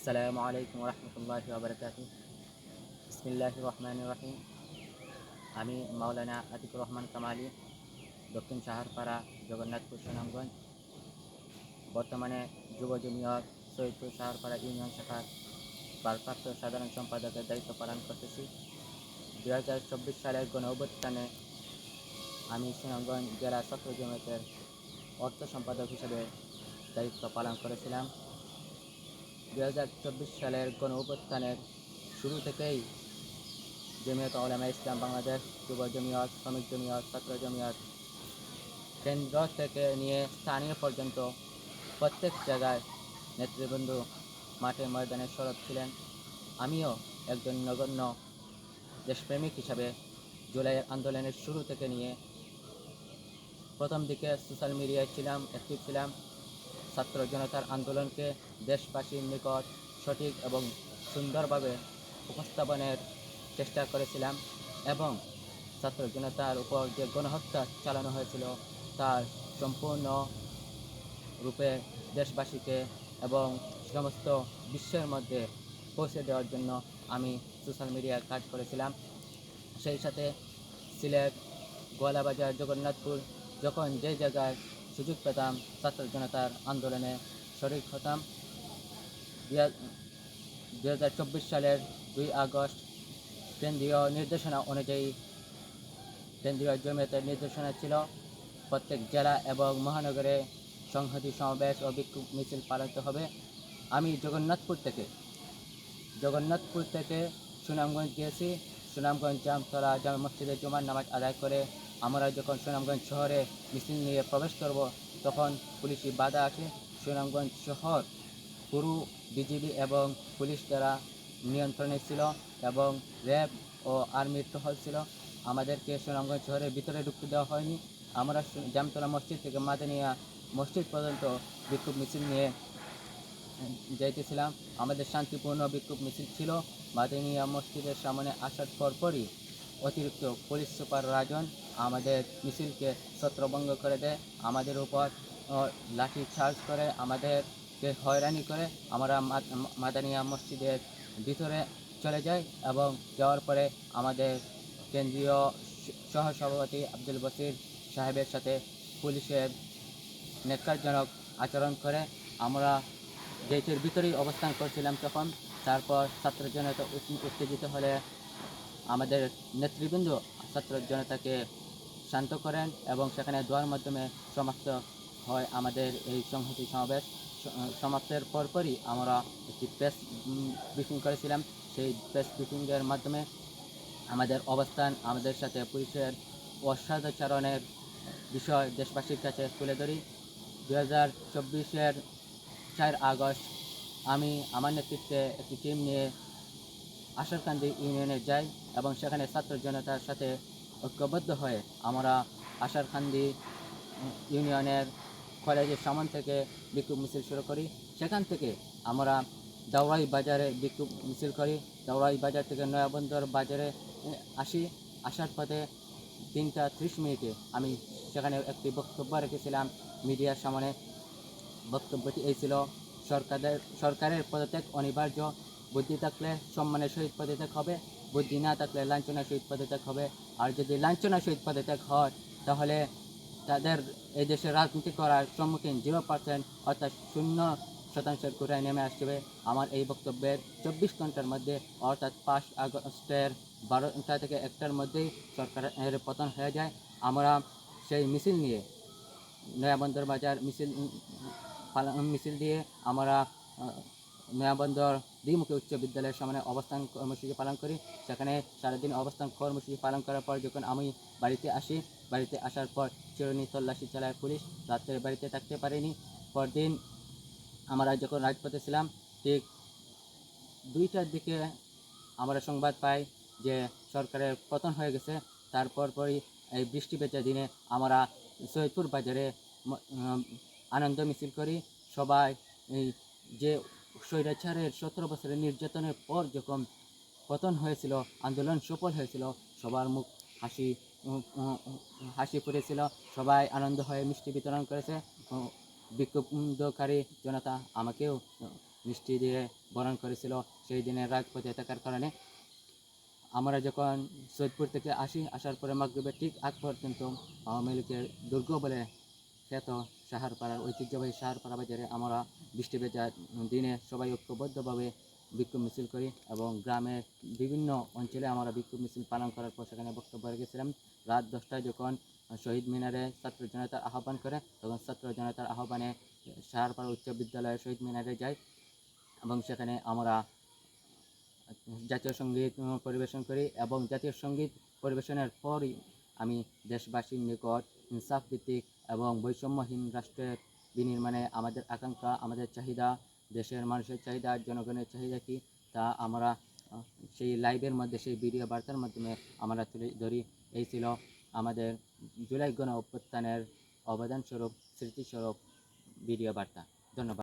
আসসালামু আলাইকুম রহমতুল্লাহি ওয়া বারাকাতুহু। বিসমিল্লাহির রহমানির রহিম। আমি মাওলানা আতিকুর রহমান কামালি, দক্ষিণ সাহারপাড়া, জগন্নাথপুর, সুনামগঞ্জ। বর্তমানে যুব জমিয়ত সৈয়দপুর সাহারপাড়া ইউনিয়ন শাখার ভারপ্রাপ্ত সাধারণ সম্পাদকের দায়িত্ব পালন করতেছি। 2024 সালের গণঅভ্যুত্থানে আমি সুনামগঞ্জ জেলা ছাত্র জমিয়তের অর্থ সম্পাদক হিসেবে দায়িত্ব পালন করেছিলাম। 2024 সালের গণঅভ্যুত্থানের শুরু থেকেই জমিয়ত উলামায়ে ইসলাম বাংলাদেশ, যুব জমিয়ত, শ্রমিক জমিয়ত, ছাত্র জমিয়ত, কেন্দ্র থেকে নিয়ে স্থানীয় পর্যন্ত প্রত্যেক জায়গায় নেতৃবৃন্দ মাঠে ময়দানে সরব ছিলেন। আমিও একজন নগণ্য দেশপ্রেমিক হিসাবে জুলাইয়ের আন্দোলনের শুরু থেকে নিয়ে প্রথম দিকে সোশ্যাল মিডিয়ায় ছিলাম, অ্যাক্টিভ ছিলাম। ছাত্র জনতার আন্দোলনকে দেশবাসীর নিকট সঠিক এবং সুন্দরভাবে উপস্থাপনের চেষ্টা করেছিলাম এবং ছাত্র জনতার উপর যে গণহত্যা চালানো হয়েছিল তার সম্পূর্ণ রূপে দেশবাসীকে এবং সমস্ত বিশ্বের মধ্যে পৌঁছে দেওয়ার জন্য আমি সোশ্যাল মিডিয়ায় কাজ করেছিলাম। সেই সাথে সিলেট, গোয়ালাবাজার, জগন্নাথপুর, যখন যে জায়গায় সুযোগ পেতাম ছাত্র জনতার আন্দোলনে শরিক হতাম। 2024 সালের 2 আগস্ট কেন্দ্রীয় নির্দেশনা অনুযায়ী, কেন্দ্রীয় জমিয়তের নির্দেশনা ছিল প্রত্যেক জেলা এবং মহানগরে সংহতি সমাবেশ ও বিক্ষোভ মিছিল পালাতে হবে। আমি জগন্নাথপুর থেকে সুনামগঞ্জ গিয়েছি। সুনামগঞ্জ জামতলা জামে মসজিদে জুমার নামাজ আদায় করে আমরা যখন সুনামগঞ্জ শহরে মিছিল নিয়ে প্রবেশ করব তখন পুলিশি বাধা আসে। সুনামগঞ্জ শহর পুরো বিজিবি এবং পুলিশ দ্বারা নিয়ন্ত্রণে ছিল এবং র্যাব ও আর্মির টহল ছিল। আমাদেরকে সুনামগঞ্জ শহরের ভিতরে ঢুকতে দেওয়া হয়নি। আমরা জামতলা মসজিদ থেকে মাদানিয়া মসজিদ পর্যন্ত বিক্ষোভ মিছিল নিয়ে যাইতেছিলাম। আমাদের শান্তিপূর্ণ বিক্ষোভ মিছিল ছিল। মাদানিয়া মসজিদের সামনে আসার পরপরই অতিরিক্ত পুলিশ সুপার রাজন আমাদের মিছিলকে ছত্রভঙ্গ করে দেয়, আমাদের উপর লাঠি চার্জ করে, আমাদেরকে হয়রানি করে। আমরা মাদানিয়া মসজিদের ভিতরে চলে যাই এবং যাওয়ার পরে আমাদের কেন্দ্রীয় সহসভাপতি আব্দুল বসির সাহেবের সাথে পুলিশের ন্যাক্কারজনক আচরণ করে। আমরা গেটের ভিতরেই অবস্থান করছিলাম তখন। তারপর ছাত্র জনতা উত্তেজিত হলে আমাদের নেতৃবৃন্দ ছাত্র জনতাকে শান্ত করেন এবং সেখানে দোয়ার মাধ্যমে সমাপ্ত হয় আমাদের এই সংহতি সমাবেশ। সমাপ্তের পরপরই আমরা একটি প্রেস ব্রিফিং করেছিলাম। সেই প্রেস ব্রিফিংয়ের মাধ্যমে আমাদের অবস্থান, আমাদের সাথে পুলিশের অসদাচরণের বিষয় দেশবাসীর কাছে তুলে ধরি। 2024-এর 4 আগস্ট আমি আমার নেতৃত্বে একটি টিম নিয়ে আশারকান্দি ইউনিয়নে যাই এবং সেখানে ছাত্র জনতার সাথে ঐক্যবদ্ধ হয়ে আমরা আশারকান্দি ইউনিয়নের কলেজের সামনে থেকে বিক্ষোভ মিছিল শুরু করি। সেখান থেকে আমরা দাওরাই বাজারে বিক্ষোভ মিছিল করি। দাওরাই বাজার থেকে নয়াবন্দর বাজারে আসার পথে 3:30 আমি সেখানে একটি বক্তব্য রেখেছিলাম মিডিয়ার সামনে। বক্তব্যটি এই ছিল, সরকারের পদত্যাগ অনিবার্য। বুদ্ধি থাকলে সম্মানের সহিত পদত্যাগ হবে, বুদ্ধি না থাকলে লাঞ্ছনার সহিত পদত্যাগ হবে। আর যদি লাঞ্ছনার সহিত পদত্যাগ হয় তাহলে তাদের এই দেশে রাজনীতি করার সম্মুখীন 0% অর্থাৎ 0% কোটায় নেমে আসবে। আমার এই বক্তব্যের 24 ঘন্টার মধ্যে অর্থাৎ 5 আগস্টের 12টা থেকে 1টার মধ্যেই সরকারের পতন হয়ে যায়। আমরা সেই মিছিল নিয়ে নয়াবন্দর বাজার মিছিল দিয়ে আমরা নয়াবন্দর দ্বিমুখী উচ্চ বিদ্যালয়ের সামনে অবস্থান কর্মসূচি পালন করি। সেখানে সারাদিন অবস্থান কর্মসূচি পালন করার পর যখন আমি বাড়িতে আসি, বাড়িতে আসার পর চিরুনি তল্লাশি চালায় পুলিশ, রাত্রে বাড়িতে থাকতে পারিনি। পরদিন আমরা যখন রাজপথে ছিলাম ঠিক 2টার দিকে আমরা সংবাদ পাই যে সরকারের পতন হয়ে গেছে। তারপরই এই বৃষ্টি ভেজা দিনে আমরা সৈয়দপুর বাজারে আনন্দ মিছিল করি। সবাই এই যে স্বৈরাচারের 17 বছরের নির্যাতনের পর যখন পতন হয়েছিল, আন্দোলন সফল হয়েছিল, সবার মুখ হাসি ফুটেছিল। সবাই আনন্দ হয়ে মিষ্টি বিতরণ করেছে। বিক্ষুব্ধকারী জনতা আমাকেও মিষ্টি দিয়ে বরণ করেছিল। সেই দিনে রাজপথে থাকার কারণে আমরা যখন সৈয়দপুর থেকে আসার পরে মাগরিবের ঠিক আগ পর্যন্ত আওয়ামী লীগের দুর্গ বলে খ্যাত সাহারপাড়ার ঐতিহ্যবাহী সাহারপাড়া বাজারে আমরা বৃষ্টি ভেজা দিনে সবাই ঐক্যবদ্ধভাবে বিক্ষোভ মিছিল করি এবং গ্রামের বিভিন্ন অঞ্চলে আমরা বিক্ষোভ মিছিল পালন করার পর সেখানে বক্তব্য রেখেছিলাম। রাত 10টায় যখন শহীদ মিনারে ছাত্র জনতার আহ্বান করে, তখন ছাত্র জনতার আহ্বানে সাহারপাড়া উচ্চ বিদ্যালয়ের শহীদ মিনারে যাই এবং সেখানে আমরা জাতীয় সঙ্গীত পরিবেশন করি এবং জাতীয় সঙ্গীত পরিবেশনের পরই আমি দেশবাসীর নিকট ইনসাফ ভিত্তিক এবং বৈষম্যহীন রাষ্ট্রের বিনির্মাণে আমাদের আকাঙ্ক্ষা, আমাদের চাহিদা, দেশের মানুষের চাহিদা, জনগণের চাহিদা কী তা আমরা সেই লাইভের মধ্যে, সেই ভিডিও বার্তার মাধ্যমে আমরা তুলে ধরি। এই ছিল আমাদের জুলাই গণ অভ্যুত্থানের অবদানস্বরূপ, স্মৃতিস্বরূপ ভিডিও বার্তা। ধন্যবাদ।